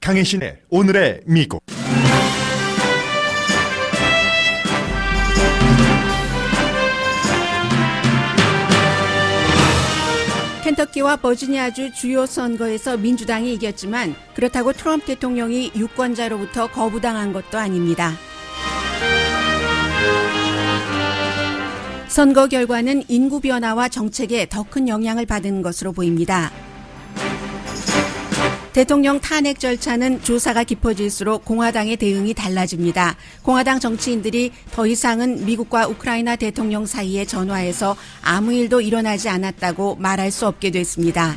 강혜신의 오늘의 미국. 켄터키와 버지니아주 주요 선거에서 민주당이 이겼지만 그렇다고 트럼프 대통령이 유권자로부터 거부당한 것도 아닙니다. 선거 결과는 인구 변화와 정책에 더 큰 영향을 받은 것으로 보입니다. 대통령 탄핵 절차는 조사가 깊어질수록 공화당의 대응이 달라집니다. 공화당 정치인들이 더 이상은 미국과 우크라이나 대통령 사이의 전화에서 아무 일도 일어나지 않았다고 말할 수 없게 됐습니다.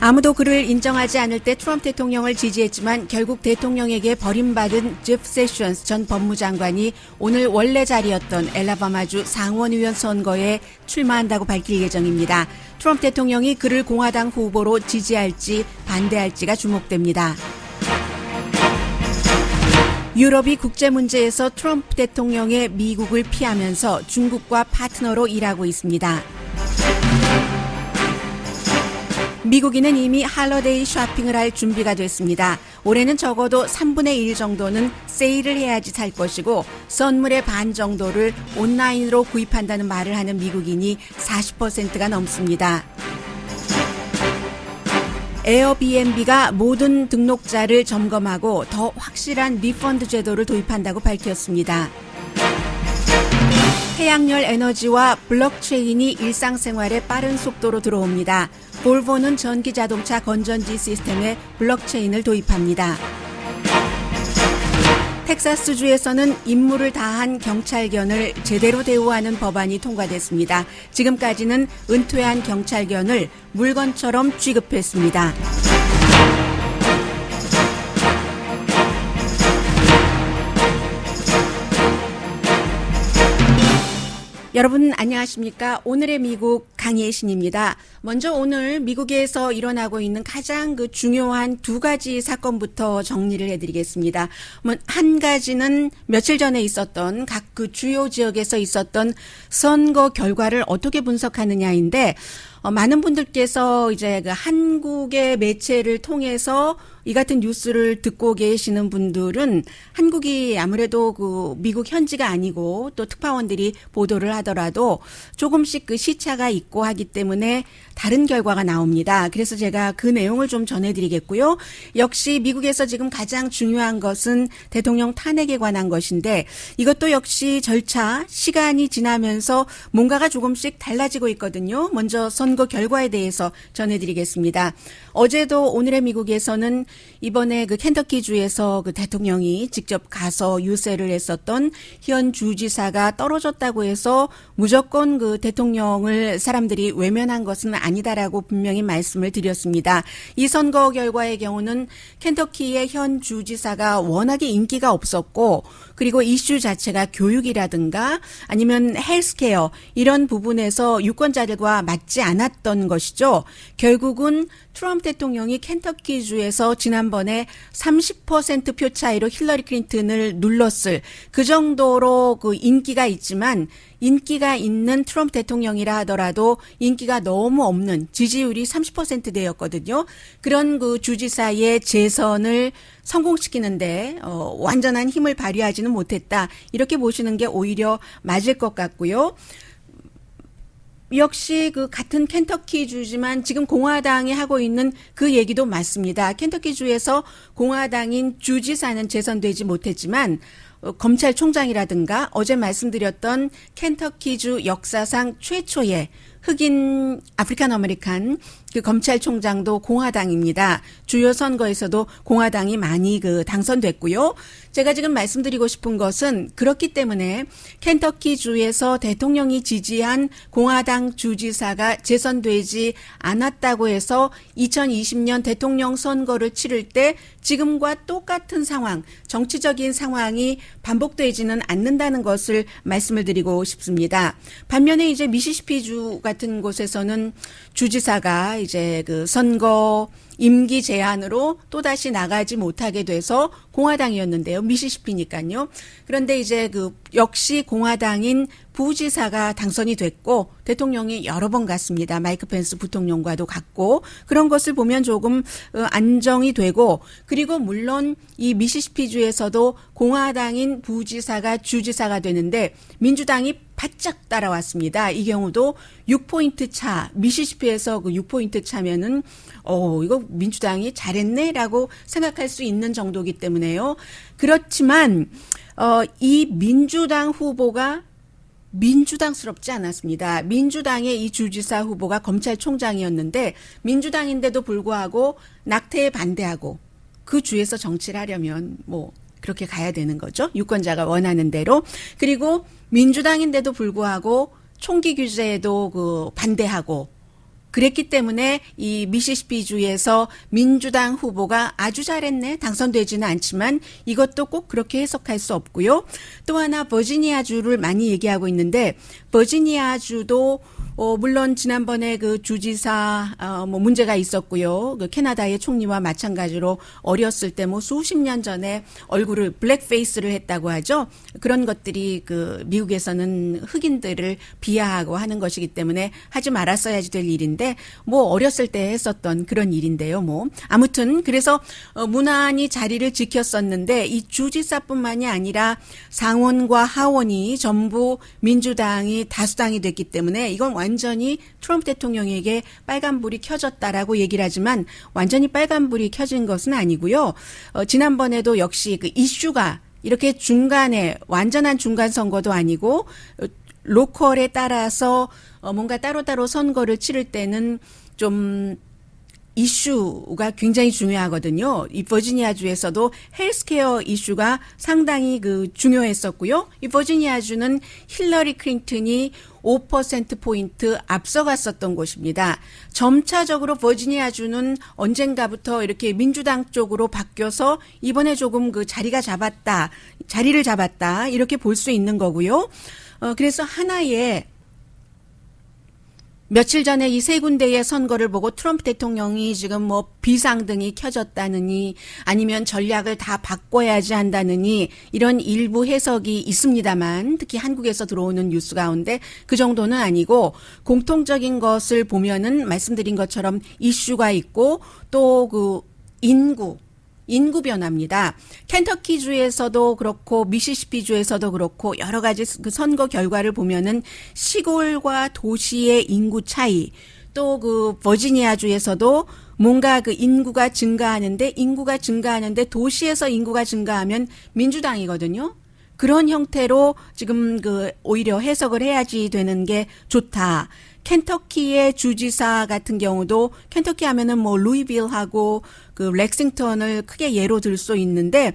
아무도 그를 인정하지 않을 때 트럼프 대통령을 지지했지만 결국 대통령에게 버림받은 제프 세션스 전 법무장관이 오늘 원래 자리였던 엘라바마주 상원의원 선거에 출마한다고 밝힐 예정입니다. 트럼프 대통령이 그를 공화당 후보로 지지할지 반대할지가 주목됩니다. 유럽이 국제 문제에서 트럼프 대통령의 미국을 피하면서 중국과 파트너로 일하고 있습니다. 미국인은 이미 할러데이 쇼핑을 할 준비가 됐습니다. 올해는 적어도 3분의 1 정도는 세일을 해야지 살 것이고 선물의 반 정도를 온라인으로 구입한다는 말을 하는 미국인이 40%가 넘습니다. 에어비앤비가 모든 등록자를 점검하고 더 확실한 리펀드 제도를 도입한다고 밝혔습니다. 태양열 에너지와 블록체인이 일상생활에 빠른 속도로 들어옵니다. 볼보는 전기자동차 건전지 시스템에 블록체인을 도입합니다. 텍사스주에서는 임무를 다한 경찰견을 제대로 대우하는 법안이 통과됐습니다. 지금까지는 은퇴한 경찰견을 물건처럼 취급했습니다. 여러분 안녕하십니까? 오늘의 미국 강혜신입니다. 먼저 오늘 미국에서 일어나고 있는 가장 중요한 두 가지 사건부터 정리를 해드리겠습니다. 한 가지는 며칠 전에 있었던 각 주요 지역에서 있었던 선거 결과를 어떻게 분석하느냐인데 많은 분들께서 이제 한국의 매체를 통해서 이 같은 뉴스를 듣고 계시는 분들은 한국이 아무래도 미국 현지가 아니고 또 특파원들이 보도를 하더라도 조금씩 시차가 있고 하기 때문에 다른 결과가 나옵니다. 그래서 제가 그 내용을 좀 전해드리겠고요. 역시 미국에서 지금 가장 중요한 것은 대통령 탄핵에 관한 것인데 이것도 역시 절차, 시간이 지나면서 뭔가가 조금씩 달라지고 있거든요. 먼저 선거 결과에 대해서 전해드리겠습니다. 어제도 오늘의 미국에서는 이번에 켄터키주에서 대통령이 직접 가서 유세를 했었던 현 주지사가 떨어졌다고 해서 무조건 대통령을 사람들이 외면한 것은 아니다라고 분명히 말씀을 드렸습니다. 이 선거 결과의 경우는 켄터키의 현 주지사가 워낙에 인기가 없었고 그리고 이슈 자체가 교육이라든가 아니면 헬스케어 이런 부분에서 유권자들과 맞지 않았던 것이죠. 결국은 트럼프 대통령이 켄터키주에서 지난번에 30% 표 차이로 힐러리 클린턴을 눌렀을 그 정도로 인기가 있지만 인기가 있는 트럼프 대통령이라 하더라도 인기가 너무 없는 지지율이 30%대였거든요. 그런 주지사의 재선을 성공시키는데 완전한 힘을 발휘하지는 못했다. 이렇게 보시는 게 오히려 맞을 것 같고요. 역시 같은 켄터키주지만 지금 공화당이 하고 있는 그 얘기도 맞습니다. 켄터키주에서 공화당인 주지사는 재선되지 못했지만 검찰총장이라든가 어제 말씀드렸던 켄터키주 역사상 최초의 흑인 아프리칸 아메리칸 검찰총장도 공화당입니다. 주요 선거에서도 공화당이 많이 당선됐고요. 제가 지금 말씀드리고 싶은 것은 그렇기 때문에 켄터키주에서 대통령이 지지한 공화당 주지사가 재선되지 않았다고 해서 2020년 대통령 선거를 치를 때 지금과 똑같은 상황, 정치적인 상황이 반복되지는 않는다는 것을 말씀을 드리고 싶습니다. 반면에 이제 미시시피주 같은 곳에서는 주지사가 이제 선거 임기 제한으로 또다시 나가지 못하게 돼서 공화당이었는데요. 미시시피니까요. 그런데 이제 역시 공화당인 부지사가 당선이 됐고 대통령이 여러 번 갔습니다. 마이크 펜스 부통령과도 갔고 그런 것을 보면 조금 안정이 되고 그리고 물론 이 미시시피주에서도 공화당인 부지사가 주지사가 되는데 민주당이 바짝 따라왔습니다. 이 경우도 6포인트 차, 미시시피에서 그 6포인트 차면은 이거 민주당이 잘했네라고 생각할 수 있는 정도이기 때문에요. 그렇지만 이 민주당 후보가 민주당스럽지 않았습니다. 민주당의 이 주지사 후보가 검찰총장이었는데 민주당인데도 불구하고 낙태에 반대하고 그 주에서 정치를 하려면 뭐 그렇게 가야 되는 거죠. 유권자가 원하는 대로. 그리고 민주당인데도 불구하고 총기 규제에도 반대하고 그랬기 때문에 이 미시시피주에서 민주당 후보가 아주 잘했네. 당선되지는 않지만 이것도 꼭 그렇게 해석할 수 없고요. 또 하나 버지니아주를 많이 얘기하고 있는데 버지니아주도 물론 지난번에 그 주지사 뭐 문제가 있었고요. 그 캐나다의 총리와 마찬가지로 어렸을 때 뭐 수십 년 전에 얼굴을 블랙페이스를 했다고 하죠. 그런 것들이 그 미국에서는 흑인들을 비하하고 하는 것이기 때문에 하지 말았어야지 될 일인데 뭐 어렸을 때 했었던 그런 일인데요. 뭐 아무튼 그래서 무난히 자리를 지켰었는데 이 주지사뿐만이 아니라 상원과 하원이 전부 민주당이 다수당이 됐기 때문에 이건 완전히 트럼프 대통령에게 빨간불이 켜졌다라고 얘기를 하지만 완전히 빨간불이 켜진 것은 아니고요. 지난번에도 역시 그 이슈가 이렇게 중간에 완전한 중간 선거도 아니고 로컬에 따라서 뭔가 따로따로 선거를 치를 때는 좀 이슈가 굉장히 중요하거든요. 이 버지니아주에서도 헬스케어 이슈가 상당히 중요했었고요. 이 버지니아주는 힐러리 클린턴이 5%포인트 앞서갔었던 곳입니다. 점차적으로 버지니아주는 언젠가부터 이렇게 민주당 쪽으로 바뀌어서 이번에 조금 자리를 잡았다. 이렇게 볼 수 있는 거고요. 그래서 하나의 며칠 전에 이 세 군데의 선거를 보고 트럼프 대통령이 지금 뭐 비상등이 켜졌다느니 아니면 전략을 다 바꿔야지 한다느니 이런 일부 해석이 있습니다만 특히 한국에서 들어오는 뉴스 가운데 그 정도는 아니고 공통적인 것을 보면은 말씀드린 것처럼 이슈가 있고 또 인구 변화입니다. 켄터키주에서도 그렇고 미시시피주에서도 그렇고 여러 가지 그 선거 결과를 보면은 시골과 도시의 인구 차이 또 버지니아주에서도 뭔가 인구가 증가하는데 도시에서 인구가 증가하면 민주당이거든요. 그런 형태로 지금 오히려 해석을 해야지 되는 게 좋다. 켄터키의 주지사 같은 경우도 켄터키 하면은 뭐 루이빌하고 렉싱턴을 크게 예로 들 수 있는데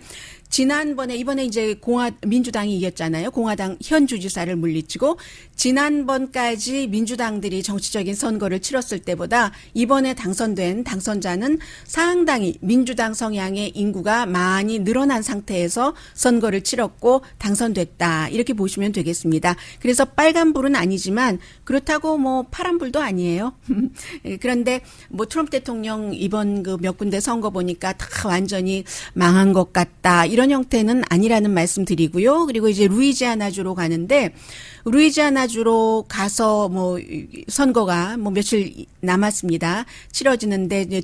이번에 이제 민주당이 이겼잖아요. 공화당 현 주지사를 물리치고 지난번까지 민주당들이 정치적인 선거를 치렀을 때보다 이번에 당선된 당선자는 상당히 민주당 성향의 인구가 많이 늘어난 상태에서 선거를 치렀고 당선됐다. 이렇게 보시면 되겠습니다. 그래서 빨간불은 아니지만 그렇다고 뭐 파란불도 아니에요. 그런데 뭐 트럼프 대통령 이번 몇 군데 선거 보니까 다 완전히 망한 것 같다. 이런 형태는 아니라는 말씀 드리고요. 그리고 이제 루이지아나주로 가는데 루이지아나주로 가서 뭐 선거가 뭐 며칠 남았습니다. 치러지는데 이제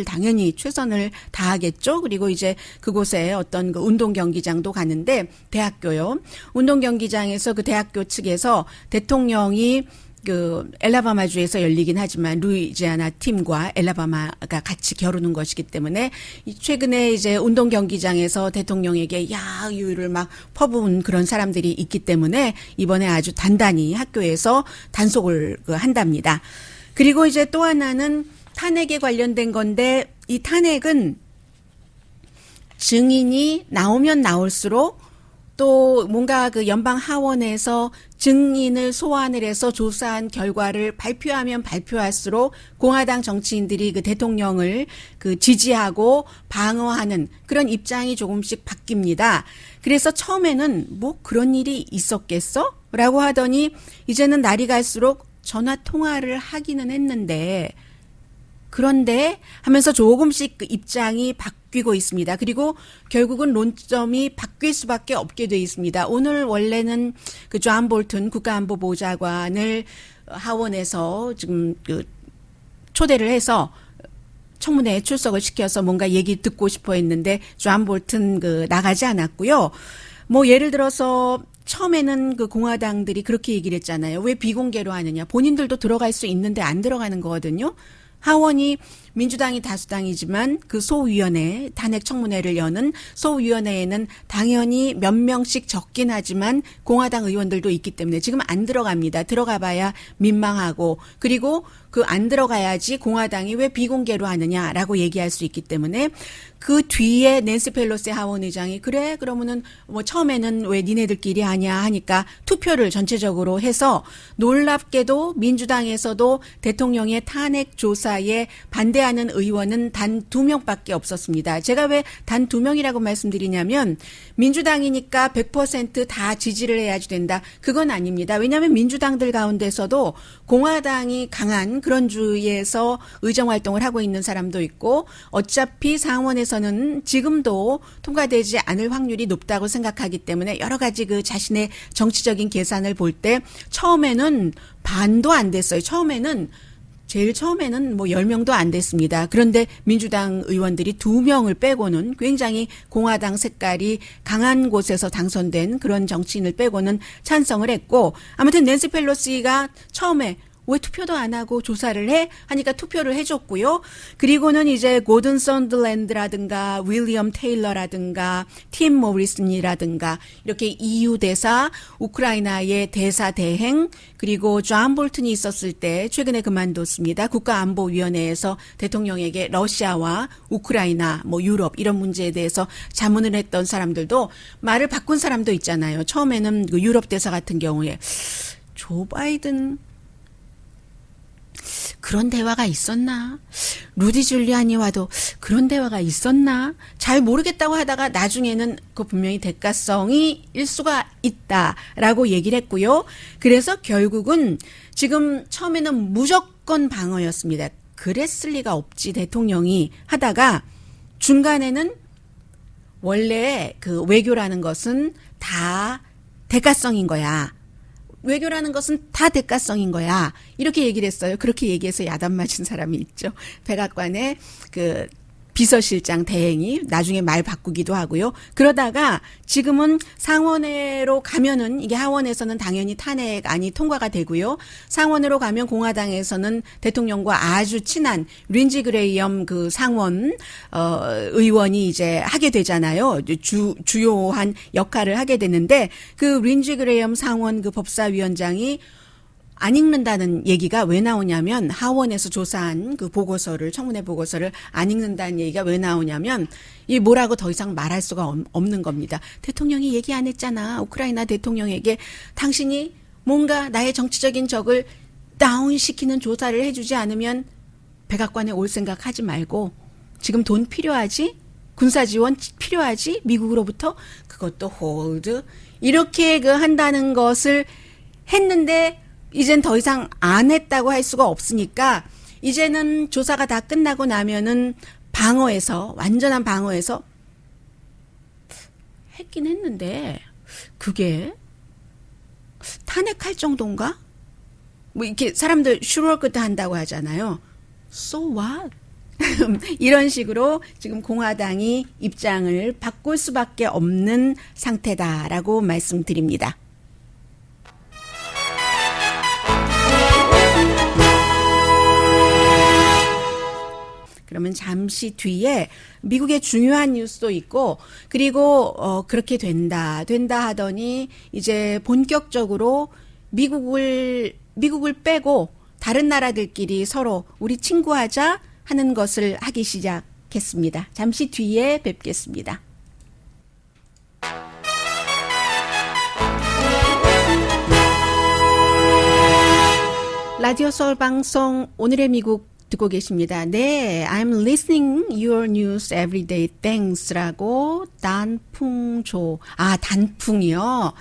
당연히 최선을 다하겠죠. 그리고 이제 그곳에 어떤 운동 경기장도 가는데 대학교요. 운동 경기장에서 대학교 측에서 대통령이 엘라바마주에서 열리긴 하지만 루이지아나 팀과 엘라바마가 같이 겨루는 것이기 때문에 최근에 이제 운동 경기장에서 대통령에게 야유를 막 퍼부은 그런 사람들이 있기 때문에 이번에 아주 단단히 학교에서 단속을 한답니다. 그리고 이제 또 하나는 탄핵에 관련된 건데 이 탄핵은 증인이 나오면 나올수록 또 뭔가 연방 하원에서 증인을 소환을 해서 조사한 결과를 발표하면 발표할수록 공화당 정치인들이 대통령을 지지하고 방어하는 그런 입장이 조금씩 바뀝니다. 그래서 처음에는 뭐 그런 일이 있었겠어? 라고 하더니 이제는 날이 갈수록 전화 통화를 하기는 했는데 그런데 하면서 조금씩 그 입장이 바뀌고 있습니다. 그리고 결국은 논점이 바뀔 수밖에 없게 돼 있습니다. 오늘 원래는 그 존 볼튼 국가안보보좌관을 하원에서 지금 그 초대를 해서 청문회에 출석을 시켜서 뭔가 얘기 듣고 싶어 했는데 존 볼튼 그 나가지 않았고요. 뭐 예를 들어서 처음에는 그 공화당들이 그렇게 얘기를 했잖아요. 왜 비공개로 하느냐. 본인들도 들어갈 수 있는데 안 들어가는 거거든요. 하원이 민주당이 다수당이지만 그 소위원회, 탄핵 청문회를 여는 소위원회에는 당연히 몇 명씩 적긴 하지만 공화당 의원들도 있기 때문에 지금 안 들어갑니다. 들어가 봐야 민망하고 그리고 그 안 들어가야지 공화당이 왜 비공개로 하느냐라고 얘기할 수 있기 때문에 그 뒤에 낸시 펠로시 하원의장이 그래 그러면은 뭐 처음에는 왜 니네들끼리 하냐 하니까 투표를 전체적으로 해서 놀랍게도 민주당에서도 대통령의 탄핵 조사에 반대하는 의원은 단 2명밖에 없었습니다. 제가 왜 단 2명이라고 말씀드리냐면 민주당이니까 100% 지지를 해야지 된다. 그건 아닙니다. 왜냐하면 민주당들 가운데서도 공화당이 강한 그런 주의에서 의정활동을 하고 있는 사람도 있고 어차피 상원에서는 지금도 통과되지 않을 확률이 높다고 생각하기 때문에 여러 가지 그 자신의 정치적인 계산을 볼 때 처음에는 반도 안 됐어요. 제일 처음에는 뭐 10명도 안 됐습니다. 그런데 민주당 의원들이 2명을 빼고는 굉장히 공화당 색깔이 강한 곳에서 당선된 그런 정치인을 빼고는 찬성을 했고 아무튼 낸시 펠로시가 처음에 왜 투표도 안 하고 조사를 해? 하니까 투표를 해줬고요. 그리고는 이제 고든 선들랜드라든가 윌리엄 테일러라든가 팀 모리슨이라든가 이렇게 EU 대사, 우크라이나의 대사 대행 그리고 존 볼튼이 있었을 때 최근에 그만뒀습니다. 국가안보위원회에서 대통령에게 러시아와 우크라이나, 뭐 유럽 이런 문제에 대해서 자문을 했던 사람들도 말을 바꾼 사람도 있잖아요. 처음에는 그 유럽 대사 같은 경우에 조 바이든 그런 대화가 있었나? 루디 줄리아니와도 그런 대화가 있었나? 잘 모르겠다고 하다가 나중에는 그 분명히 대가성이 일 수가 있다라고 얘기를 했고요. 그래서 결국은 지금 처음에는 무조건 방어였습니다. 그랬을 리가 없지 대통령이 하다가 중간에는 원래 그 외교라는 것은 다 대가성인 거야. 외교라는 것은 다 대가성인 거야. 이렇게 얘기를 했어요. 그렇게 얘기해서 야단 맞은 사람이 있죠. 백악관의 그 비서실장 대행이 나중에 말 바꾸기도 하고요. 그러다가 지금은 상원회로 가면은 이게 하원에서는 당연히 탄핵안이 통과가 되고요. 상원으로 가면 공화당에서는 대통령과 아주 친한 린지 그레이엄 그 상원 의원이 이제 하게 되잖아요. 주요한 역할을 하게 되는데 그 린지 그레이엄 상원 그 법사위원장이 안 읽는다는 얘기가 왜 나오냐면 하원에서 조사한 그 보고서를 청문회 보고서를 안 읽는다는 얘기가 왜 나오냐면 이 뭐라고 더 이상 말할 수가 없는 겁니다. 대통령이 얘기 안 했잖아. 우크라이나 대통령에게 당신이 뭔가 나의 정치적인 적을 다운시키는 조사를 해주지 않으면 백악관에 올 생각 하지 말고 지금 돈 필요하지? 군사 지원 필요하지? 미국으로부터 그것도 홀드 이렇게 그 한다는 것을 했는데 이젠 더 이상 안 했다고 할 수가 없으니까 이제는 조사가 다 끝나고 나면은 방어에서 완전한 방어에서 했긴 했는데 그게 탄핵할 정도인가? 뭐 이렇게 사람들 슈럴크트 한다고 하잖아요. So what? 이런 식으로 지금 공화당이 입장을 바꿀 수밖에 없는 상태다라고 말씀드립니다. 그러면 잠시 뒤에 미국의 중요한 뉴스도 있고 그리고 그렇게 된다 하더니 이제 본격적으로 미국을 빼고 다른 나라들끼리 서로 우리 친구하자 하는 것을 하기 시작했습니다. 잠시 뒤에 뵙겠습니다. 라디오 서울 방송 오늘의 미국 듣고 계십니다. 네, I'm listening your news every day. Thanks라고 단풍조. 아, 단풍이요.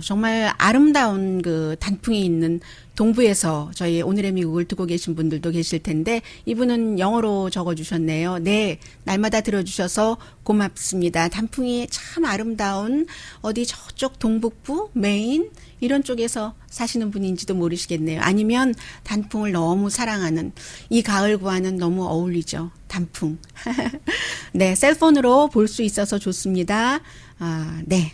정말 아름다운 그 단풍이 있는 동부에서 저희 오늘의 미국을 듣고 계신 분들도 계실 텐데 이분은 영어로 적어주셨네요. 네, 날마다 들어주셔서 고맙습니다. 단풍이 참 아름다운 어디 저쪽 동북부, 메인 이런 쪽에서 사시는 분인지도 모르시겠네요. 아니면 단풍을 너무 사랑하는 이 가을과는 너무 어울리죠. 단풍. 네, 셀폰으로 볼 수 있어서 좋습니다. 네.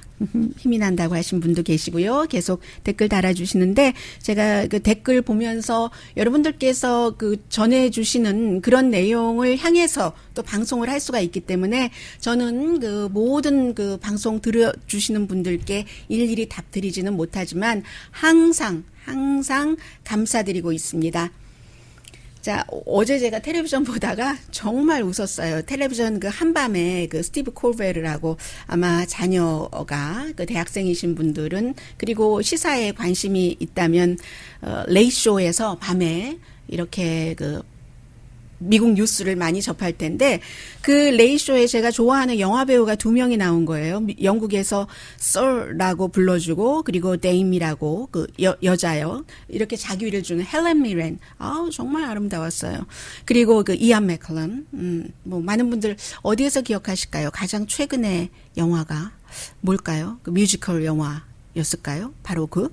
힘이 난다고 하신 분도 계시고요. 계속 댓글 달아주시는데 제가 그 댓글 보면서 여러분들께서 그 전해주시는 그런 내용을 향해서 또 방송을 할 수가 있기 때문에 저는 그 모든 그 방송 들어주시는 분들께 일일이 답드리지는 못하지만 항상 감사드리고 있습니다. 자, 어제 제가 텔레비전 보다가 정말 웃었어요. 텔레비전 그 한밤에 그 스티브 콜베르라고 아마 자녀가 그 대학생이신 분들은 그리고 시사에 관심이 있다면 레이쇼에서 밤에 이렇게 그 미국 뉴스를 많이 접할 텐데 그 레이쇼에 제가 좋아하는 영화 배우가 2명이 나온 거예요. 영국에서 썰라고 불러주고 그리고 데임이라고 그 여자요. 이렇게 자기위를 주는 헬렌 미렌. 정말 아름다웠어요. 그리고 그 이안 맥컬럼. 뭐 많은 분들 어디에서 기억하실까요? 가장 최근의 영화가 뭘까요? 그 뮤지컬 영화. 였을까요? 바로 그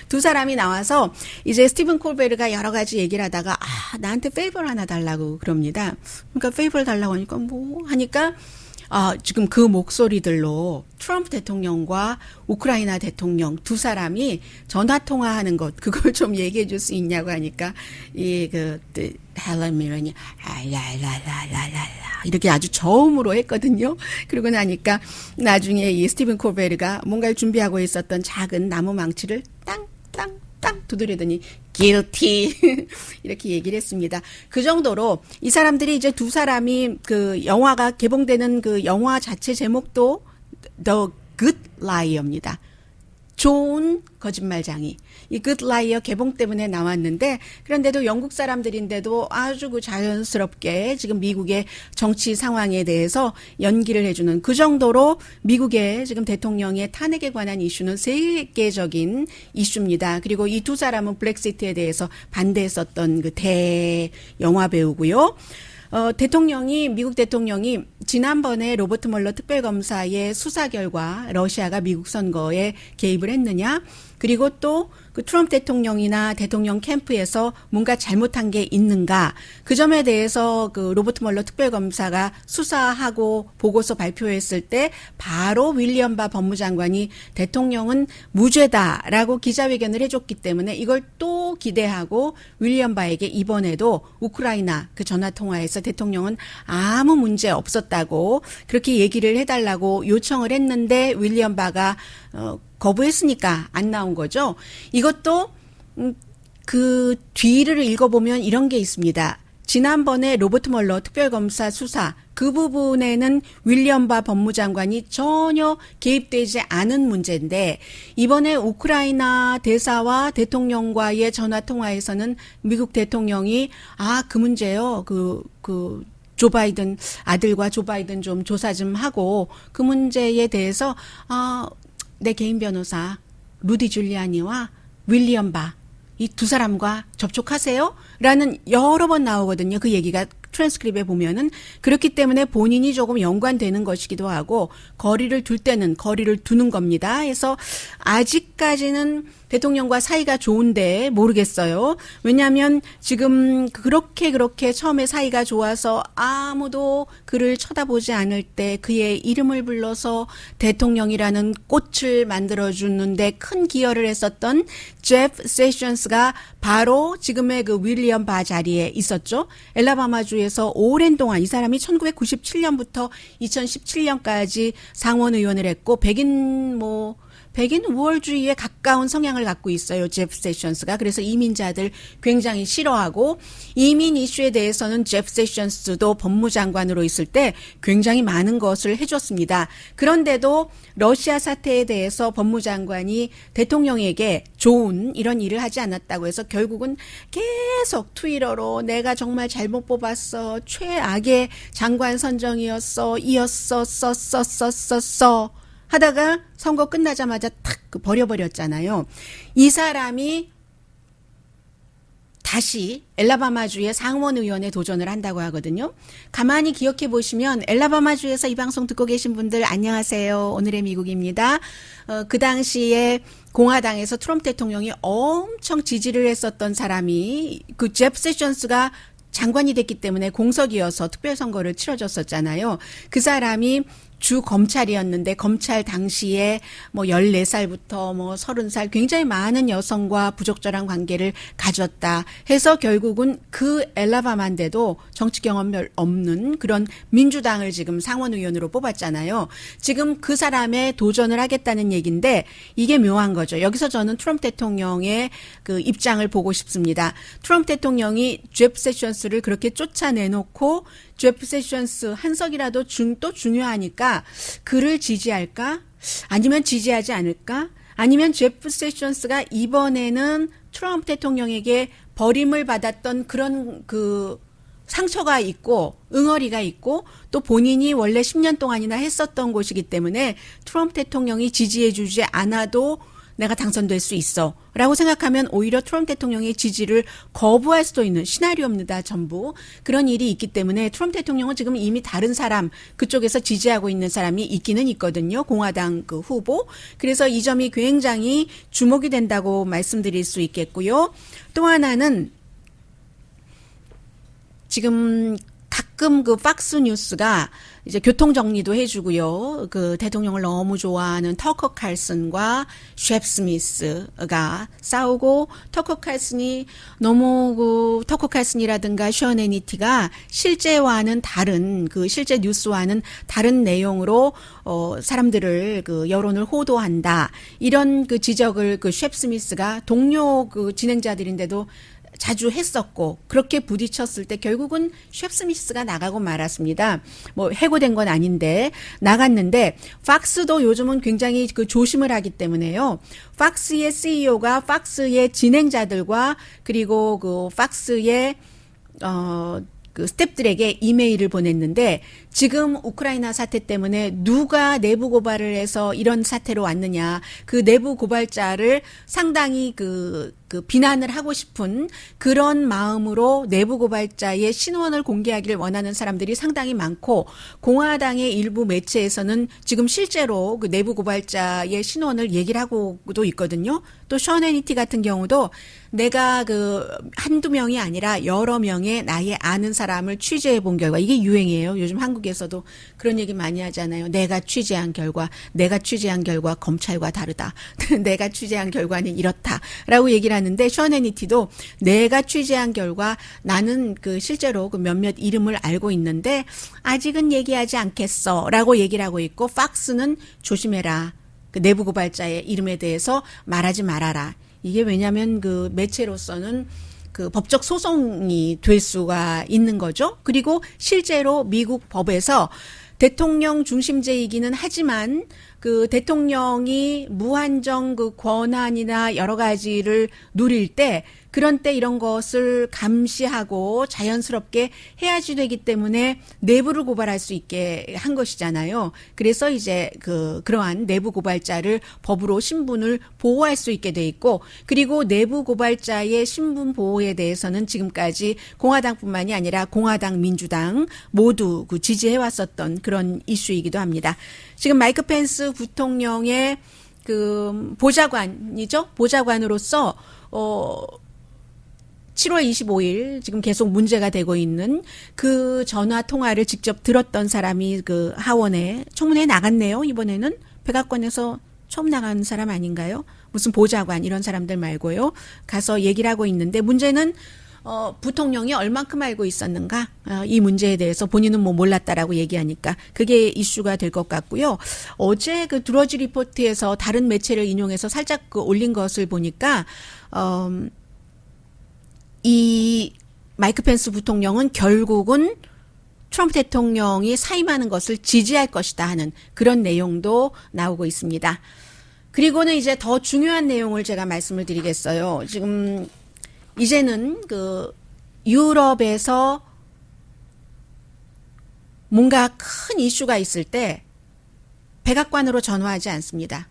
두 사람이 나와서 이제 스티븐 콜베르가 여러 가지 얘기를 하다가 나한테 페이벌 하나 달라고 그럽니다. 그러니까 페이벌 달라고 하니까 뭐 하니까 지금 그 목소리들로 트럼프 대통령과 우크라이나 대통령 두 사람이 전화 통화하는 것 그걸 좀 얘기해 줄 수 있냐고 하니까 헬렌 미런이 라라라라라라 이렇게 아주 저음으로 했거든요. 그러고 나니까 나중에 이 스티븐 콜베르가 뭔가를 준비하고 있었던 작은 나무 망치를 땅땅땅 두드리더니 guilty 이렇게 얘기를 했습니다. 그 정도로 이 사람들이 이제 두 사람이 그 영화가 개봉되는 그 영화 자체 제목도 The Good Liar입니다. 좋은 거짓말장이. 이 Good Liar 개봉 때문에 나왔는데 그런데도 영국 사람들인데도 아주 그 자연스럽게 지금 미국의 정치 상황에 대해서 연기를 해주는 그 정도로 미국의 지금 대통령의 탄핵에 관한 이슈는 세계적인 이슈입니다. 그리고 이 두 사람은 브렉시트에 대해서 반대했었던 그 대영화 배우고요. 미국 대통령이 지난번에 로버트 멀러 특별검사의 수사 결과 러시아가 미국 선거에 개입을 했느냐, 그리고 또 그 트럼프 대통령이나 대통령 캠프에서 뭔가 잘못한 게 있는가, 그 점에 대해서 그 로버트 멀러 특별검사가 수사하고 보고서 발표했을 때 바로 윌리엄 바 법무장관이 대통령은 무죄다라고 기자회견을 해줬기 때문에 이걸 또 기대하고 윌리엄 바에게 이번에도 우크라이나 그 전화통화에서 대통령은 아무 문제 없었다고 그렇게 얘기를 해달라고 요청을 했는데 윌리엄 바가 거부했으니까 안 나온 거죠. 이것도 그 뒤를 읽어보면 이런 게 있습니다. 지난번에 로버트 멀러 특별검사 수사 그 부분에는 윌리엄 바 법무장관이 전혀 개입되지 않은 문제인데 이번에 우크라이나 대사와 대통령과의 전화통화에서는 미국 대통령이 그 문제요. 조 바이든 아들과 조 바이든 좀 조사 좀 하고 그 문제에 대해서 내 개인 변호사 루디 줄리아니와 윌리엄 바 이 두 사람과 접촉하세요? 라는 여러 번 나오거든요. 그 얘기가 트랜스크립에 보면은. 그렇기 때문에 본인이 조금 연관되는 것이기도 하고 거리를 둘 때는 거리를 두는 겁니다. 그래서 아직까지는 대통령과 사이가 좋은데 모르겠어요. 왜냐하면 지금 그렇게 처음에 사이가 좋아서 아무도 그를 쳐다보지 않을 때 그의 이름을 불러서 대통령이라는 꽃을 만들어주는데 큰 기여를 했었던 제프 세션스가 바로 지금의 그 윌리엄 바 자리에 있었죠. 엘라바마주에서 오랜 동안 이 사람이 1997년부터 2017년까지 상원의원을 했고 백인 우월주의에 가까운 성향을 갖고 있어요. 제프 세션스가. 그래서 이민자들 굉장히 싫어하고 이민 이슈에 대해서는 제프 세션스도 법무장관으로 있을 때 굉장히 많은 것을 해줬습니다. 그런데도 러시아 사태에 대해서 법무장관이 대통령에게 좋은 이런 일을 하지 않았다고 해서 결국은 계속 트위터로 내가 정말 잘못 뽑았어. 최악의 장관 선정이었어. 이었어. 하다가 선거 끝나자마자 탁 버려버렸잖아요. 이 사람이 다시 엘라바마주의 상원 의원에 도전을 한다고 하거든요. 가만히 기억해 보시면 엘라바마주에서 이 방송 듣고 계신 분들 안녕하세요. 오늘의 미국입니다. 그 당시에 공화당에서 트럼프 대통령이 엄청 지지를 했었던 사람이 그 제프 세션스가 장관이 됐기 때문에 공석이어서 특별선거를 치러줬었잖아요. 그 사람이 주 검찰이었는데 검찰 당시에 뭐 14살부터 뭐 30살 굉장히 많은 여성과 부적절한 관계를 가졌다 해서 결국은 그 엘라바마인데도 정치 경험 별 없는 그런 민주당을 지금 상원 의원으로 뽑았잖아요. 지금 그 사람의 도전을 하겠다는 얘기인데 이게 묘한 거죠. 여기서 저는 트럼프 대통령의 그 입장을 보고 싶습니다. 트럼프 대통령이 제프 세션스를 그렇게 쫓아내놓고 제프 세션스 한석이라도 또 중요하니까 그를 지지할까? 아니면 지지하지 않을까? 아니면 제프 세션스가 이번에는 트럼프 대통령에게 버림을 받았던 그런 그 상처가 있고 응어리가 있고 또 본인이 원래 10년 동안이나 했었던 곳이기 때문에 트럼프 대통령이 지지해 주지 않아도 내가 당선될 수 있어 라고 생각하면 오히려 트럼프 대통령의 지지를 거부할 수도 있는 시나리오입니다. 전부. 그런 일이 있기 때문에 트럼프 대통령은 지금 이미 다른 사람 그쪽에서 지지하고 있는 사람이 있기는 있거든요. 공화당 그 후보. 그래서 이 점이 굉장히 주목이 된다고 말씀드릴 수 있겠고요. 또 하나는 지금 가끔 그 박스 뉴스가 이제 교통 정리도 해주고요. 그 대통령을 너무 좋아하는 터커 칼슨과 셰프 스미스가 싸우고 터커 칼슨이 너무 그 터커 칼슨이라든가 션 해니티가 실제와는 다른 그 실제 뉴스와는 다른 내용으로 사람들을 그 여론을 호도한다 이런 그 지적을 그 셰프 스미스가 동료 그 진행자들인데도 자주 했었고 그렇게 부딪혔을 때 결국은 셰프 스미스가 나가고 말았습니다. 뭐 해고된 건 아닌데 나갔는데 팍스도 요즘은 굉장히 그 조심을 하기 때문에요. 팍스의 CEO가 팍스의 진행자들과 그리고 그 팍스의 그 스태프들에게 이메일을 보냈는데 지금 우크라이나 사태 때문에 누가 내부 고발을 해서 이런 사태로 왔느냐 그 내부 고발자를 상당히 그 비난을 하고 싶은 그런 마음으로 내부 고발자의 신원을 공개하기를 원하는 사람들이 상당히 많고 공화당의 일부 매체에서는 지금 실제로 그 내부 고발자의 신원을 얘기를 하고도 있거든요. 또 션 해니티 같은 경우도 내가 그 한두 명이 아니라 여러 명의 나의 아는 사람을 취재해 본 결과 이게 유행이에요. 요즘 한국에서도 그런 얘기 많이 하잖아요. 내가 취재한 결과 검찰과 다르다. 내가 취재한 결과는 이렇다라고 얘기를 하는데 션 해니티도 내가 취재한 결과 나는 그 실제로 그 몇몇 이름을 알고 있는데 아직은 얘기하지 않겠어라고 얘기를 하고 있고 팍스는 조심해라. 그 내부 고발자의 이름에 대해서 말하지 말아라. 이게 왜냐하면 그 매체로서는 그 법적 소송이 될 수가 있는 거죠. 그리고 실제로 미국 법에서 대통령 중심제이기는 하지만 그 대통령이 무한정 그 권한이나 여러 가지를 누릴 때 그런 때 이런 것을 감시하고 자연스럽게 해야지 되기 때문에 내부를 고발할 수 있게 한 것이잖아요. 그래서 이제 그러한 내부 고발자를 법으로 신분을 보호할 수 있게 돼 있고 그리고 내부 고발자의 신분 보호에 대해서는 지금까지 공화당뿐만이 아니라 공화당, 민주당 모두 그 지지해 왔었던 그런 이슈이기도 합니다. 지금 마이크 펜스 부통령의 그 보좌관이죠. 보좌관으로서 7월 25일 지금 계속 문제가 되고 있는 그 전화 통화를 직접 들었던 사람이 그 하원에 청문회에 나갔네요. 이번에는 백악관에서 처음 나간 사람 아닌가요? 무슨 보좌관 이런 사람들 말고요. 가서 얘기를 하고 있는데 문제는 부통령이 얼만큼 알고 있었는가? 이 문제에 대해서 본인은 뭐 몰랐다라고 얘기하니까 그게 이슈가 될 것 같고요. 어제 그 드러지 리포트에서 다른 매체를 인용해서 살짝 그 올린 것을 보니까 이 마이크 펜스 부통령은 결국은 트럼프 대통령이 사임하는 것을 지지할 것이다 하는 그런 내용도 나오고 있습니다. 그리고는 이제 더 중요한 내용을 제가 말씀을 드리겠어요. 지금 이제는 그 유럽에서 뭔가 큰 이슈가 있을 때 백악관으로 전화하지 않습니다.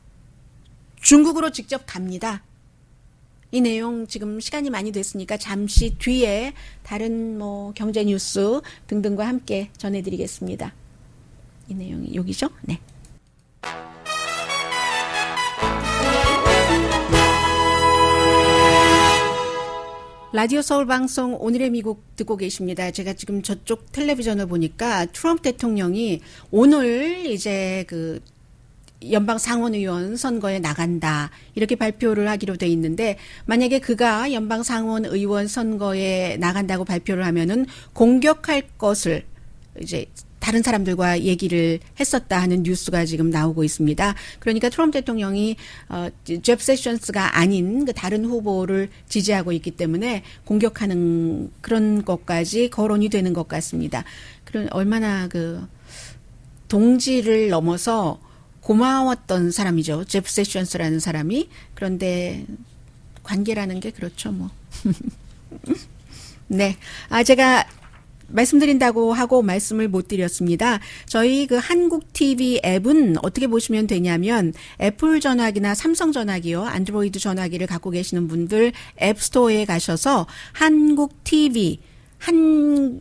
중국으로 직접 갑니다. 이 내용 지금 시간이 많이 됐으니까 잠시 뒤에 다른 뭐 경제 뉴스 등등과 함께 전해드리겠습니다. 이 내용이 여기죠? 네. 라디오 서울 방송 오늘의 미국 듣고 계십니다. 제가 지금 저쪽 텔레비전을 보니까 트럼프 대통령이 오늘 이제 그 연방 상원의원 선거에 나간다 이렇게 발표를 하기로 돼 있는데 만약에 그가 연방 상원의원 선거에 나간다고 발표를 하면은 공격할 것을 이제 다른 사람들과 얘기를 했었다 하는 뉴스가 지금 나오고 있습니다. 그러니까 트럼프 대통령이 제프 세션스가 아닌 그 다른 후보를 지지하고 있기 때문에 공격하는 그런 것까지 거론이 되는 것 같습니다. 그런 얼마나 그 동지를 넘어서 고마웠던 사람이죠. 제프 세션스라는 사람이. 그런데 관계라는 게 그렇죠, 뭐. 네. 제가 말씀드린다고 하고 말씀을 못 드렸습니다. 저희 그 한국 TV 앱은 어떻게 보시면 되냐면 애플 전화기나 삼성 전화기요, 안드로이드 전화기를 갖고 계시는 분들 앱스토어에 가셔서 한국 TV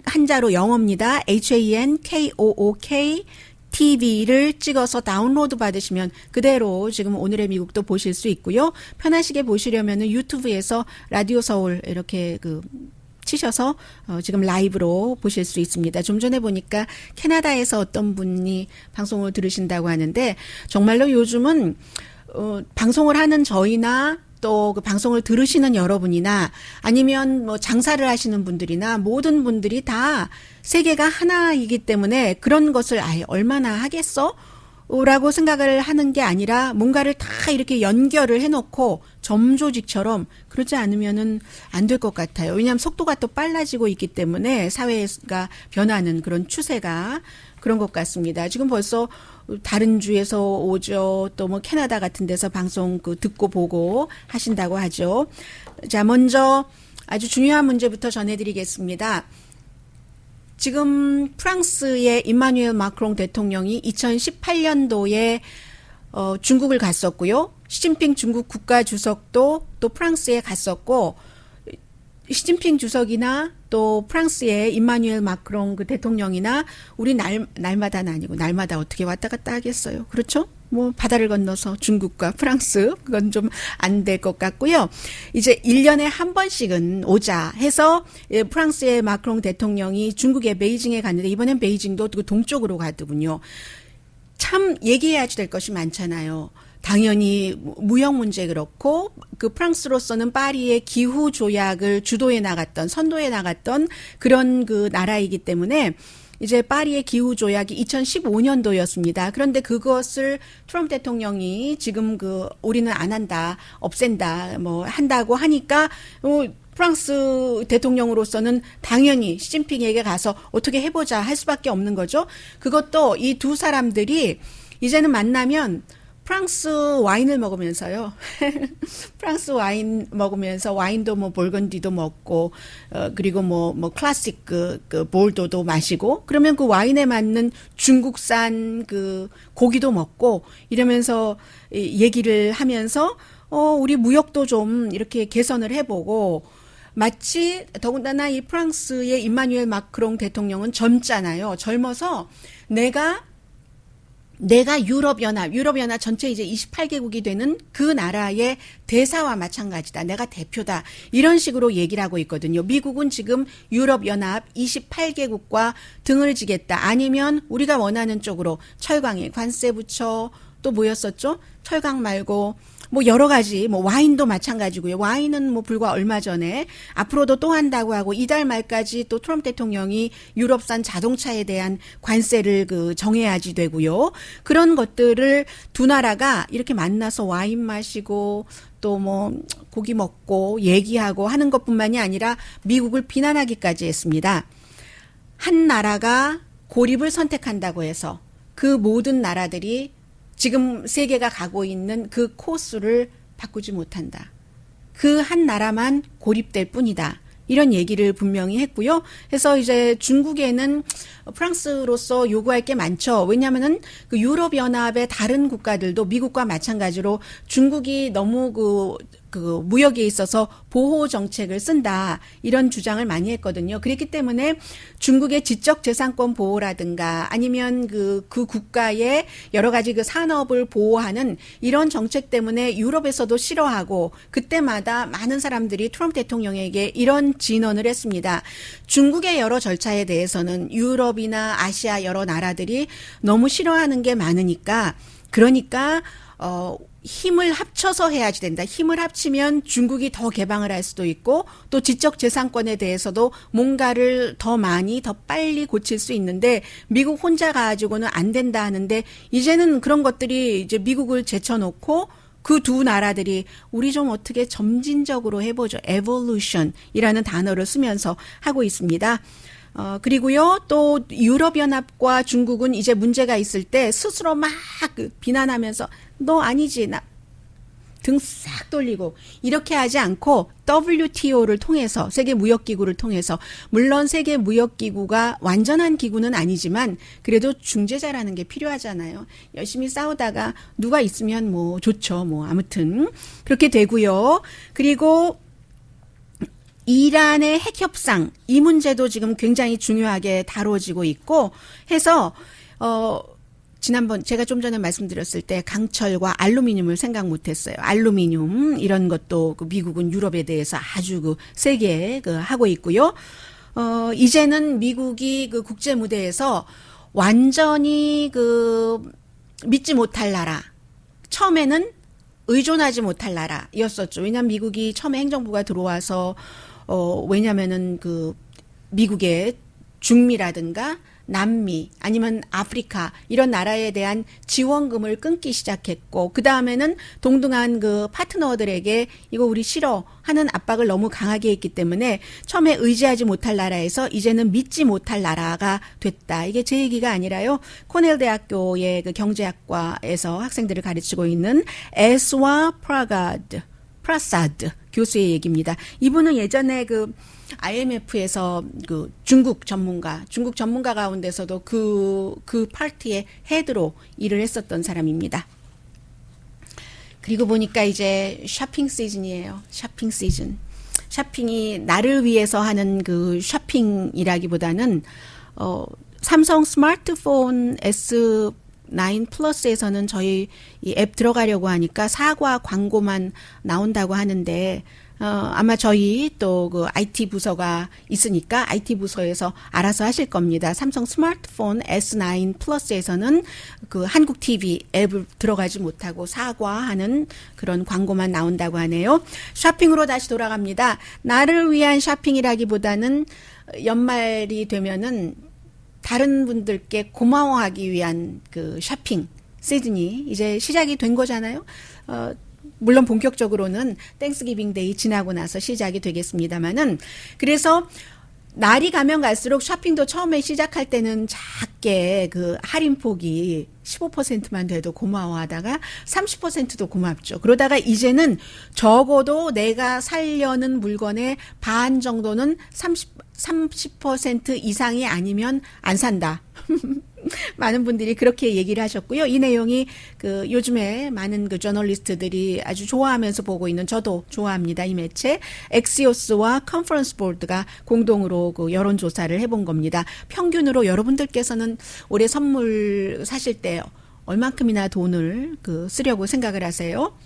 한자로 영어입니다. HANKOOK TV를 찍어서 다운로드 받으시면 그대로 지금 오늘의 미국도 보실 수 있고요. 편하시게 보시려면은 유튜브에서 라디오 서울 이렇게 치셔서 지금 라이브로 보실 수 있습니다. 좀 전에 보니까 캐나다에서 어떤 분이 방송을 들으신다고 하는데 정말로 요즘은 방송을 하는 저희나 또 그 방송을 들으시는 여러분이나 아니면 뭐 장사를 하시는 분들이나 모든 분들이 다 세계가 하나이기 때문에 그런 것을 얼마나 하겠어? 라고 생각을 하는 게 아니라 뭔가를 다 이렇게 연결을 해놓고 점조직처럼 그러지 않으면은 안 될 것 같아요. 왜냐하면 속도가 또 빨라지고 있기 때문에 사회가 변하는 그런 추세가 그런 것 같습니다. 지금 벌써 다른 주에서 오죠. 또 뭐 캐나다 같은 데서 방송 듣고 보고 하신다고 하죠. 자, 먼저 아주 중요한 문제부터 전해드리겠습니다. 지금 프랑스의 임마누엘 마크롱 대통령이 2018년도에 중국을 갔었고요. 시진핑 중국 국가주석도 또 프랑스에 갔었고 시진핑 주석이나 또 프랑스의 임마누엘 마크롱 그 대통령이나 우리 날마다는 아니고 날마다 어떻게 왔다 갔다 하겠어요. 그렇죠? 뭐 바다를 건너서 중국과 프랑스 그건 좀 안 될 것 같고요. 이제 1년에 한 번씩은 오자 해서 프랑스의 마크롱 대통령이 중국의 베이징에 갔는데 이번엔 베이징도 동쪽으로 가더군요. 참 얘기해야지 될 것이 많잖아요. 당연히 무역 문제 그렇고 그 프랑스로서는 파리의 기후 조약을 주도해 나갔던 선도해 나갔던 그런 그 나라이기 때문에 이제 파리의 기후 조약이 2015년도였습니다. 그런데 그것을 트럼프 대통령이 지금 우리는 안 한다, 없앤다, 뭐 한다고 하니까 프랑스 대통령으로서는 당연히 시진핑에게 가서 어떻게 해보자 할 수밖에 없는 거죠. 그것도 이 두 사람들이 이제는 만나면 프랑스 와인을 먹으면서요. 프랑스 와인 먹으면서 와인도 뭐 볼건디도 먹고 그리고 뭐 클래식 그 볼도도 마시고 그러면 그 와인에 맞는 중국산 그 고기도 먹고 이러면서 얘기를 하면서 우리 무역도 좀 이렇게 개선을 해보고 마치 더군다나 이 프랑스의 임마누엘 마크롱 대통령은 젊잖아요. 젊어서 내가 유럽연합 전체 이제 28개국이 되는 그 나라의 대사와 마찬가지다. 내가 대표다. 이런 식으로 얘기를 하고 있거든요. 미국은 지금 유럽연합 28개국과 등을 지겠다. 아니면 우리가 원하는 쪽으로 철강에 관세 붙여 또 뭐였었죠? 철강 말고 뭐 여러 가지 뭐 와인도 마찬가지고요. 와인은 뭐 불과 얼마 전에 앞으로도 또 한다고 하고 이달 말까지 또 트럼프 대통령이 유럽산 자동차에 대한 관세를 정해야지 되고요. 그런 것들을 두 나라가 이렇게 만나서 와인 마시고 또 뭐 고기 먹고 얘기하고 하는 것뿐만이 아니라 미국을 비난하기까지 했습니다. 한 나라가 고립을 선택한다고 해서 그 모든 나라들이 지금 세계가 가고 있는 그 코스를 바꾸지 못한다. 그 한 나라만 고립될 뿐이다. 이런 얘기를 분명히 했고요. 그래서 이제 중국에는 프랑스로서 요구할 게 많죠. 왜냐하면은 그 유럽연합의 다른 국가들도 미국과 마찬가지로 중국이 너무 그 무역에 있어서 보호 정책을 쓴다 이런 주장을 많이 했거든요. 그렇기 때문에 중국의 지적재산권 보호라든가 아니면 그 국가의 여러 가지 그 산업을 보호하는 이런 정책 때문에 유럽에서도 싫어하고 그때마다 많은 사람들이 트럼프 대통령에게 이런 진언을 했습니다. 중국의 여러 절차에 대해서는 유럽이나 아시아 여러 나라들이 너무 싫어하는 게 많으니까 그러니까 힘을 합쳐서 해야지 된다. 힘을 합치면 중국이 더 개방을 할 수도 있고 또 지적재산권에 대해서도 뭔가를 더 많이 더 빨리 고칠 수 있는데 미국 혼자 가지고는 안 된다 하는데 이제는 그런 것들이 이제 미국을 제쳐놓고 그 두 나라들이 우리 좀 어떻게 점진적으로 해보죠. evolution이라는 단어를 쓰면서 하고 있습니다. 그리고요, 또 유럽연합과 중국은 이제 문제가 있을 때 스스로 막 비난하면서 너 아니지, 나 등 싹 돌리고 이렇게 하지 않고 WTO를 통해서 세계무역기구를 통해서 물론 세계무역기구가 완전한 기구는 아니지만 그래도 중재자라는 게 필요하잖아요. 열심히 싸우다가 누가 있으면 뭐 좋죠. 뭐 아무튼 그렇게 되고요. 그리고 이란의 핵 협상 이 문제도 지금 굉장히 중요하게 다뤄지고 있고 해서 지난번 제가 좀 전에 말씀드렸을 때 강철과 알루미늄을 생각 못했어요. 알루미늄 이런 것도 그 미국은 유럽에 대해서 아주 세게 하고 있고요. 이제는 미국이 그 국제 무대에서 완전히 믿지 못할 나라. 처음에는 의존하지 못할 나라였었죠. 왜냐하면 미국이 처음에 행정부가 들어와서 왜냐면은 미국의 중미라든가 남미 아니면 아프리카 이런 나라에 대한 지원금을 끊기 시작했고 그 다음에는 동등한 그 파트너들에게 이거 우리 싫어 하는 압박을 너무 강하게 했기 때문에 처음에 의지하지 못할 나라에서 이제는 믿지 못할 나라가 됐다. 이게 제 얘기가 아니라요. 코넬 대학교의 그 경제학과에서 학생들을 가르치고 있는 에스와 프라사드 교수의 얘기입니다. 이분은 예전에 IMF에서 중국 전문가 가운데서도 그 파티의 헤드로 일을 했었던 사람입니다. 그리고 보니까 이제 쇼핑 시즌이에요. 쇼핑 시즌. 쇼핑이 나를 위해서 하는 그 쇼핑이라기보다는 삼성 스마트폰 S9 플러스에서는 저희 이 앱 들어가려고 하니까 사과 광고만 나온다고 하는데 아마 저희 또 IT 부서가 있으니까 IT 부서에서 알아서 하실 겁니다. 삼성 스마트폰 S9 플러스에서는 한국 TV 앱을 들어가지 못하고 사과하는 그런 광고만 나온다고 하네요. 쇼핑으로 다시 돌아갑니다. 나를 위한 쇼핑이라기보다는 연말이 되면은 다른 분들께 고마워하기 위한 쇼핑 시즌이 이제 시작이 된 거잖아요. 물론 본격적으로는 땡스기빙 데이 지나고 나서 시작이 되겠습니다만은 그래서 날이 가면 갈수록 쇼핑도 처음에 시작할 때는 작게 할인폭이 15%만 돼도 고마워하다가 30%도 고맙죠. 그러다가 이제는 적어도 내가 살려는 물건의 반 정도는 30% 이상이 아니면 안 산다. 많은 분들이 그렇게 얘기를 하셨고요. 이 내용이 요즘에 많은 저널리스트들이 아주 좋아하면서 보고 있는 저도 좋아합니다. 이 매체 엑시오스와 컨퍼런스 보드가 공동으로 여론조사를 해본 겁니다. 평균으로 여러분들께서는 올해 선물 사실 때 얼만큼이나 돈을 쓰려고 생각을 하세요?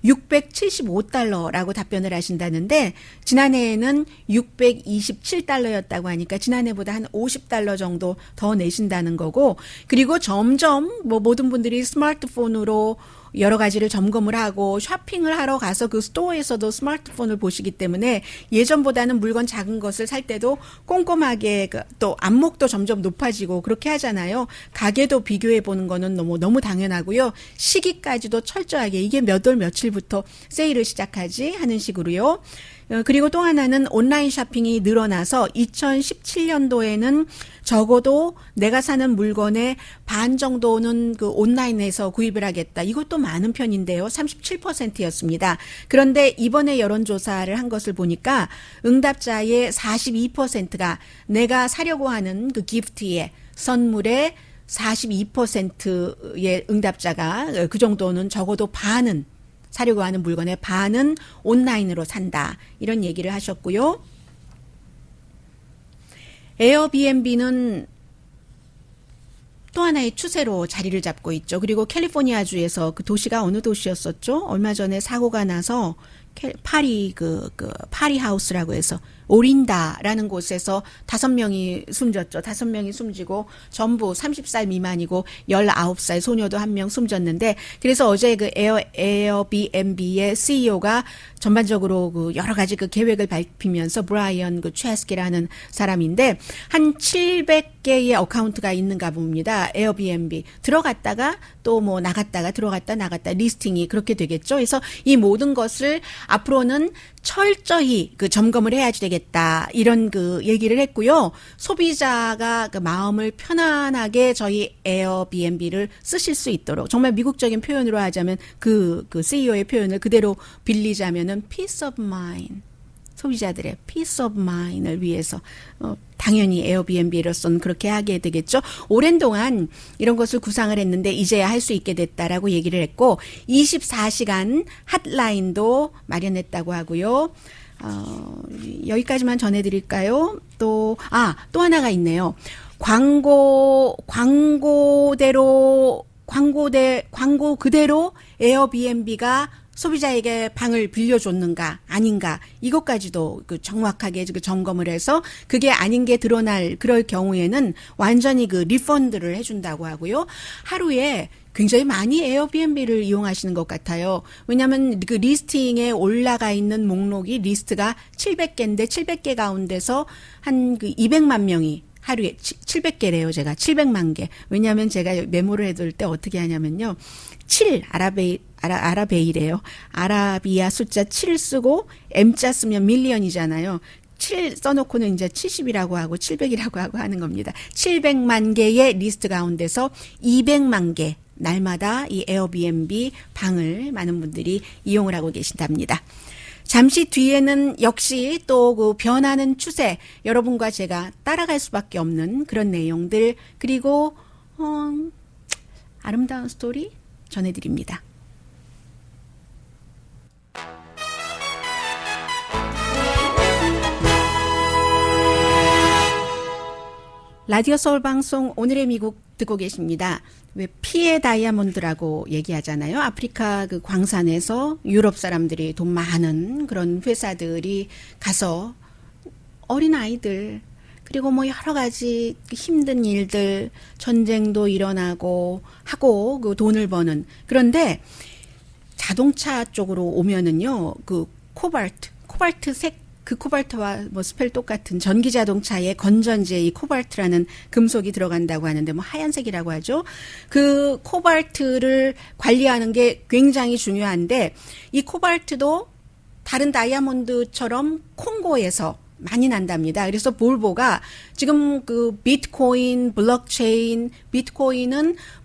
675달러라고 답변을 하신다는데 지난해에는 627달러였다고 하니까 지난해보다 한 50달러 정도 더 내신다는 거고 그리고 점점 모든 분들이 스마트폰으로 여러 가지를 점검을 하고 쇼핑을 하러 가서 그 스토어에서도 스마트폰을 보시기 때문에 예전보다는 물건 작은 것을 살 때도 꼼꼼하게 또 안목도 점점 높아지고 그렇게 하잖아요. 가게도 비교해 보는 거는 너무 당연하고요. 시기까지도 철저하게 이게 몇 월 며칠부터 세일을 시작하지 하는 식으로요. 그리고 또 하나는 온라인 쇼핑이 늘어나서 2017년도에는 적어도 내가 사는 물건의 반 정도는 그 온라인에서 구입을 하겠다. 이것도 많은 편인데요. 37%였습니다. 그런데 이번에 여론조사를 한 것을 보니까 응답자의 42%가 내가 사려고 하는 그 기프트의 선물의 42%의 응답자가 그 정도는 적어도 반은 사려고 하는 물건의 반은 온라인으로 산다. 이런 얘기를 하셨고요. 에어비앤비는 또 하나의 추세로 자리를 잡고 있죠. 그리고 캘리포니아주에서 그 도시가 어느 도시였었죠? 얼마 전에 사고가 나서 파리 하우스라고 해서 오린다라는 곳에서 5명이 숨졌죠. 5명이 숨지고 전부 30살 미만이고 19살 소녀도 1명 숨졌는데, 그래서 어제 그 에어비앤비의 CEO가 전반적으로 그 여러 가지 그 계획을 밝히면서 브라이언 그 최스키라는 사람인데 한 700개의 어카운트가 있는가 봅니다. 에어비앤비 들어갔다가 또 뭐 나갔다가 들어갔다 나갔다 리스팅이 그렇게 되겠죠. 그래서 이 모든 것을 앞으로는 철저히 그 점검을 해야지 되겠다. 이런 그 얘기를 했고요. 소비자가 그 마음을 편안하게 저희 에어비앤비를 쓰실 수 있도록, 정말 미국적인 표현으로 하자면 그 CEO의 표현을 그대로 빌리자면은 peace of mind. 소비자들의 peace of mind을 위해서 당연히 에어비앤비로서는 그렇게 하게 되겠죠. 오랜 동안 이런 것을 구상을 했는데 이제야 할 수 있게 됐다라고 얘기를 했고 24시간 핫라인도 마련했다고 하고요. 여기까지만 전해드릴까요? 또 하나가 있네요. 광고 그대로 에어비앤비가 소비자에게 방을 빌려줬는가 아닌가 이것까지도 그 정확하게 그 점검을 해서 그게 아닌 게 드러날 그럴 경우에는 완전히 그 리펀드를 해준다고 하고요. 하루에 굉장히 많이 에어비앤비를 이용하시는 것 같아요. 왜냐하면 그 리스팅에 올라가 있는 목록이 리스트가 700개인데 700개 가운데서 한 그 200만 명이 하루에 700개래요. 제가 700만 개. 왜냐하면 제가 메모를 해둘 때 어떻게 하냐면요. 7 아라베이래요. 아라비아 숫자 7 쓰고 M자 쓰면 밀리언이잖아요. 7 써놓고는 이제 70이라고 하고 700이라고 하고 하는 겁니다. 700만 개의 리스트 가운데서 200만 개 날마다 이 에어비앤비 방을 많은 분들이 이용을 하고 계신답니다. 잠시 뒤에는 역시 또 그 변하는 추세, 여러분과 제가 따라갈 수밖에 없는 그런 내용들, 그리고 아름다운 스토리 전해드립니다. 라디오 서울 방송 오늘의 미국 듣고 계십니다. 왜 피의 다이아몬드라고 얘기하잖아요. 아프리카 그 광산에서 유럽 사람들이 돈 많은 그런 회사들이 가서 어린 아이들 그리고 뭐 여러 가지 힘든 일들, 전쟁도 일어나고 하고 그 돈을 버는, 그런데 자동차 쪽으로 오면은요, 그 코발트색, 그 코발트와 뭐 스펠 똑같은 전기 자동차의 건전지에 이 코발트라는 금속이 들어간다고 하는데 뭐 하얀색이라고 하죠. 그 코발트를 관리하는 게 굉장히 중요한데 이 코발트도 다른 다이아몬드처럼 콩고에서 많이 난답니다. 그래서 볼보가 지금 그 비트코인은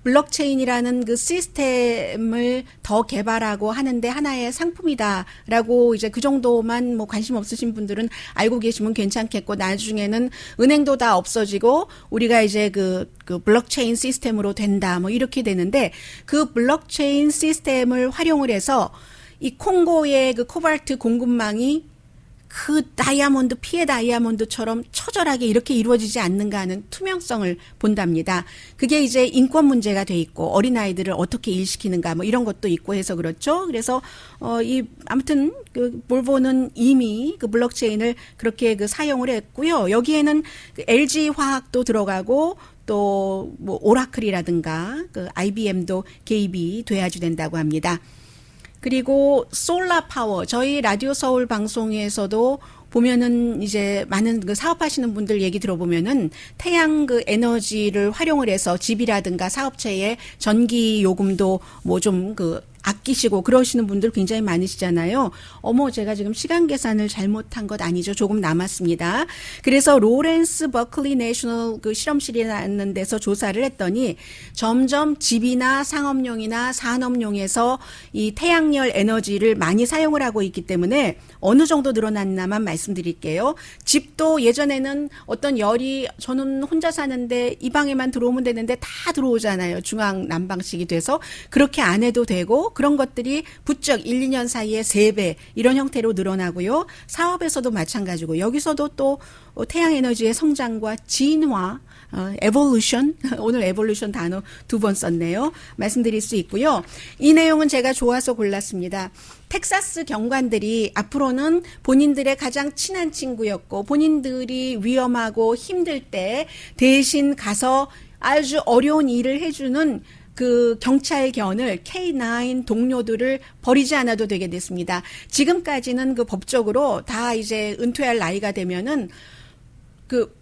블록체인이라는 그 시스템을 더 개발하고 하는데 하나의 상품이다라고 이제 그 정도만 뭐 관심 없으신 분들은 알고 계시면 괜찮겠고, 나중에는 은행도 다 없어지고 우리가 이제 그 블록체인 시스템으로 된다 뭐 이렇게 되는데, 그 블록체인 시스템을 활용을 해서 이 콩고의 그 코발트 공급망이 그 다이아몬드, 피의 다이아몬드처럼 처절하게 이렇게 이루어지지 않는가 하는 투명성을 본답니다. 그게 이제 인권 문제가 돼 있고 어린아이들을 어떻게 일시키는가 뭐 이런 것도 있고 해서 그렇죠. 그래서 아무튼 그 볼보는 이미 그 블록체인을 그렇게 그 사용을 했고요. 여기에는 그 LG 화학도 들어가고 또 뭐 오라클이라든가 그 IBM도 개입이 돼야지 된다고 합니다. 그리고 솔라 파워, 저희 라디오 서울 방송에서도 보면은 이제 많은 그 사업하시는 분들 얘기 들어보면은 태양 그 에너지를 활용을 해서 집이라든가 사업체의 전기 요금도 뭐 좀 그 아끼시고 그러시는 분들 굉장히 많으시잖아요. 어머, 제가 지금 시간 계산을 잘못한 것 아니죠? 조금 남았습니다. 그래서 로렌스 버클리 내셔널 그 실험실이라는 데서 조사를 했더니 점점 집이나 상업용이나 산업용에서 이 태양열 에너지를 많이 사용을 하고 있기 때문에 어느 정도 늘어났나만 말씀드릴게요. 집도 예전에는 어떤 열이 저는 혼자 사는데 이 방에만 들어오면 되는데 다 들어오잖아요. 중앙 난방식이 돼서 그렇게 안 해도 되고 그런 것들이 부쩍 1, 2년 사이에 3배 이런 형태로 늘어나고요. 사업에서도 마찬가지고 여기서도 또 태양에너지의 성장과 진화 evolution, 오늘 evolution 단어 2번 썼네요. 말씀드릴 수 있고요. 이 내용은 제가 좋아서 골랐습니다. 텍사스 경관들이 앞으로는 본인들의 가장 친한 친구였고 본인들이 위험하고 힘들 때 대신 가서 아주 어려운 일을 해주는 그 경찰견을 K9 동료들을 버리지 않아도 되게 됐습니다. 지금까지는 그 법적으로 다 이제 은퇴할 나이가 되면은 그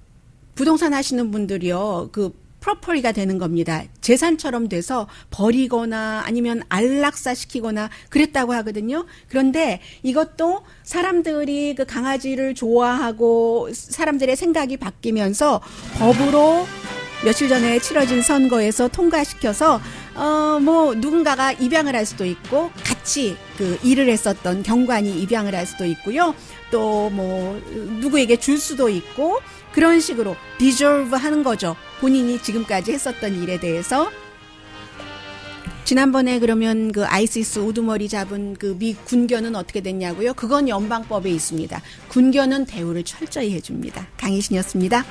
부동산 하시는 분들이요, 그 프로퍼리가 되는 겁니다. 재산처럼 돼서 버리거나 아니면 안락사시키거나 그랬다고 하거든요. 그런데 이것도 사람들이 그 강아지를 좋아하고 사람들의 생각이 바뀌면서 법으로 며칠 전에 치러진 선거에서 통과시켜서 뭐 누군가가 입양을 할 수도 있고 같이 그 일을 했었던 경관이 입양을 할 수도 있고요. 또 뭐 누구에게 줄 수도 있고 그런 식으로 디저브 하는 거죠. 본인이 지금까지 했었던 일에 대해서. 지난번에 그러면 그 아이시스 우두머리 잡은 그 미 군견은 어떻게 됐냐고요? 그건 연방법에 있습니다. 군견은 대우를 철저히 해줍니다. 강희신이었습니다.